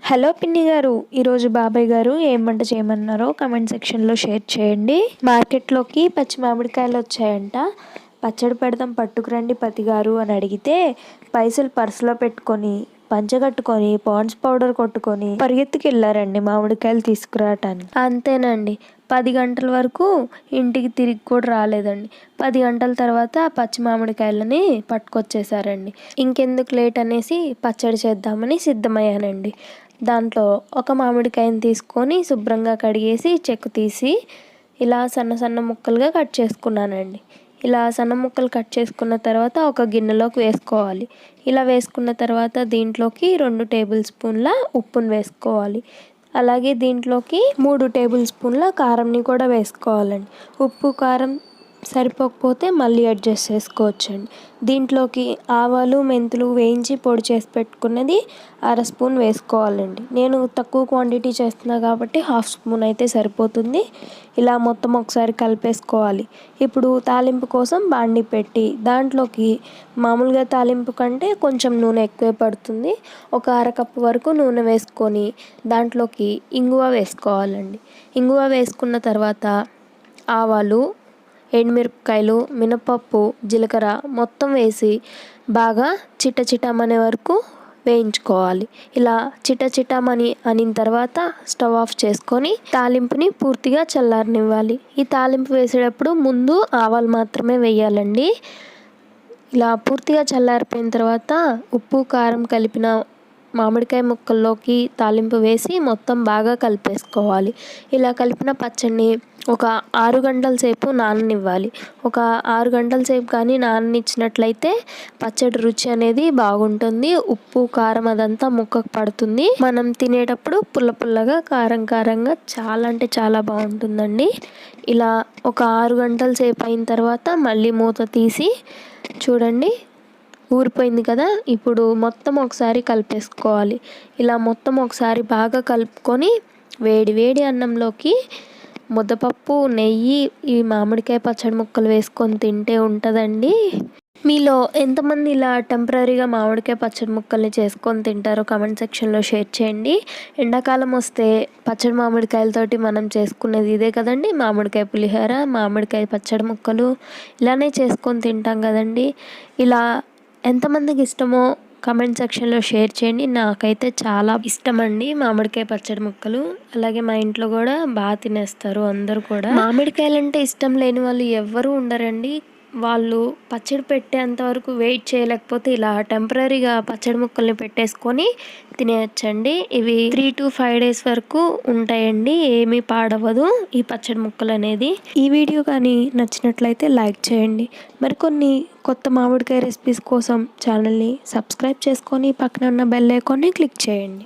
Hello పిన్ని గారు, ఈరోజు బాబాయ్ గారు ఏం వంట చేయమన్నారో కామెంట్ సెక్షన్లో షేర్ చేయండి. మార్కెట్లోకి పచ్చి మామిడికాయలు వచ్చాయంట. పచ్చడి పెడదాం పట్టుకురండి పతిగారు అని అడిగితే పైసలు పర్సులో పెట్టుకొని పంచగట్టుకొని పాండ్స్ పౌడర్ కొట్టుకొని పరిగెత్తుకు వెళ్ళారండి మామిడికాయలు తీసుకురావటానికి. అంతేనండి, 10 గంటల వరకు ఇంటికి తిరిగి కూడా రాలేదండి. 10 గంటల తర్వాత పచ్చి మామిడికాయలని పట్టుకొచ్చేసారండి. ఇంకెందుకు లేట్ అనేసి పచ్చడి చేద్దామని సిద్ధమయ్యానండి. దాంట్లో ఒక మామిడికాయని తీసుకొని శుభ్రంగా కడిగేసి చెక్కు తీసి ఇలా సన్న సన్న ముక్కలుగా కట్ చేసుకున్నానండి. ఇలా సన్న ముక్కలు కట్ చేసుకున్న తర్వాత ఒక గిన్నెలోకి వేసుకోవాలి. ఇలా వేసుకున్న తర్వాత దీంట్లోకి 2 టేబుల్ స్పూన్ల ఉప్పును వేసుకోవాలి. అలాగే దీంట్లోకి 3 టేబుల్ స్పూన్ల కారంని కూడా వేసుకోవాలండి. ఉప్పు కారం సరిపోకపోతే మళ్ళీ అడ్జస్ట్ చేసుకోవచ్చండి. దీంట్లోకి ఆవాలు మెంతులు వేయించి పొడి చేసి పెట్టుకున్నది 1/2 స్పూన్ వేసుకోవాలండి. నేను తక్కువ క్వాంటిటీ చేస్తున్నా కాబట్టి 1/2 స్పూన్ అయితే సరిపోతుంది. ఇలా మొత్తం ఒకసారి కలిపేసుకోవాలి. ఇప్పుడు తాలింపు కోసం బాండి పెట్టి దాంట్లోకి మామూలుగా తాలింపు కంటే కొంచెం నూనె ఎక్కువే పడుతుంది. ఒక 1/2 కప్పు వరకు నూనె వేసుకొని దాంట్లోకి ఇంగువ వేసుకోవాలండి. ఇంగువ వేసుకున్న తర్వాత ఆవాలు, ఎండుమిరపకాయలు, మినపప్పు, జీలకర్ర మొత్తం వేసి బాగా చిటచిటమనే వరకు వేయించుకోవాలి. ఇలా చిటచిటమని అనిన తర్వాత స్టవ్ ఆఫ్ చేసుకొని తాలింపుని పూర్తిగా చల్లారనివ్వాలి. ఈ తాలింపు వేసేటప్పుడు ముందు ఆవాలు మాత్రమే వేయాలండి. ఇలా పూర్తిగా చల్లారిపోయిన తర్వాత ఉప్పు కారం కలిపిన మామిడికాయ ముక్కల్లోకి తాలింపు వేసి మొత్తం బాగా కలిపేసుకోవాలి. ఇలా కలిపిన పచ్చడిని ఒక 6 గంటల సేపు నాననివ్వాలి. ఒక 6 గంటల సేపు కానీ నాననిచ్చినట్లయితే పచ్చడి రుచి అనేది బాగుంటుంది. ఉప్పు కారం అదంతా ముక్కకు పడుతుంది. మనం తినేటప్పుడు పుల్ల పుల్లగా కారం కారంగా చాలా అంటే చాలా బాగుంటుందండి. ఇలా ఒక 6 గంటల సేపు అయిన తర్వాత మళ్ళీ మూత తీసి చూడండి, ఊరిపోయింది కదా. ఇప్పుడు మొత్తం ఒకసారి కలిపేసుకోవాలి. ఇలా మొత్తం ఒకసారి బాగా కలుపుకొని వేడి వేడి అన్నంలోకి ముద్దపప్పు, నెయ్యి, ఈ మామిడికాయ పచ్చడి ముక్కలు వేసుకొని తింటే ఉంటుందండి. మీలో ఎంతమంది ఇలా టెంపరీగా మామిడికాయ పచ్చడి ముక్కల్ని చేసుకొని తింటారో కామెంట్ సెక్షన్లో షేర్ చేయండి. ఎండాకాలం వస్తే పచ్చడి మామిడికాయలతోటి మనం చేసుకునేది ఇదే కదండి, మామిడికాయ పులిహోర, మామిడికాయ పచ్చడి ముక్కలు ఇలానే చేసుకొని తింటాం కదండి. ఇలా ఎంతమందికి ఇష్టమో కామెంట్ సెక్షన్లో షేర్ చేయండి. నాకైతే చాలా ఇష్టం అండి మామిడికాయ పచ్చడి ముక్కలు. అలాగే మా ఇంట్లో కూడా బాగా తినేస్తారు అందరూ కూడా. మామిడికాయలు అంటే ఇష్టం లేని వాళ్ళు ఎవ్వరూ ఉండరండి. వాళ్ళు పచ్చడి పెట్టేంత వరకు వెయిట్ చేయలేకపోతే ఇలా టెంపరీగా పచ్చడి ముక్కల్ని పెట్టేసుకొని తినేయచ్చండి. ఇవి 3 to 5 days వరకు ఉంటాయండి, ఏమీ పాడవదు ఈ పచ్చడి ముక్కలు అనేది. ఈ వీడియో కానీ నచ్చినట్లయితే లైక్ చేయండి. మరికొన్ని కొత్త మామిడికాయ రెసిపీస్ కోసం ఛానల్ని సబ్స్క్రైబ్ చేసుకొని పక్కన ఉన్న బెల్ ఐకాన్ని క్లిక్ చేయండి.